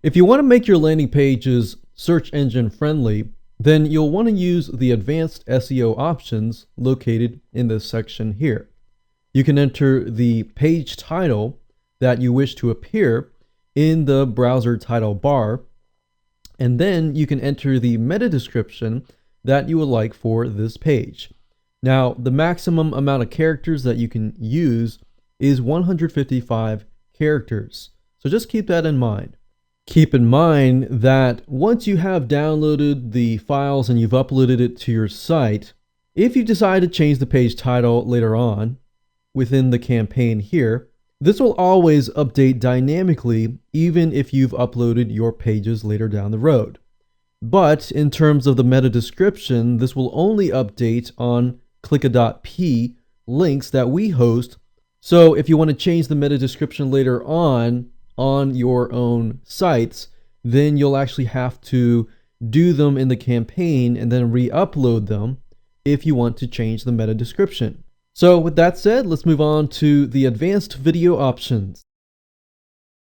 If you want to make your landing pages search engine friendly, then you'll want to use the advanced SEO options located in this section here. You can enter the page title that you wish to appear in the browser title bar, and then you can enter the meta description that you would like for this page. Now, the maximum amount of characters that you can use is 155 characters. So just keep that in mind. Keep in mind that once you have downloaded the files and you've uploaded it to your site, if you decide to change the page title later on within the campaign here, this will always update dynamically even if you've uploaded your pages later down the road. But in terms of the meta description, this will only update on clicka.p links that we host. So if you want to change the meta description later on your own sites, then you'll actually have to do them in the campaign and then re-upload them if you want to change the meta description. So with that said, let's move on to the advanced video options.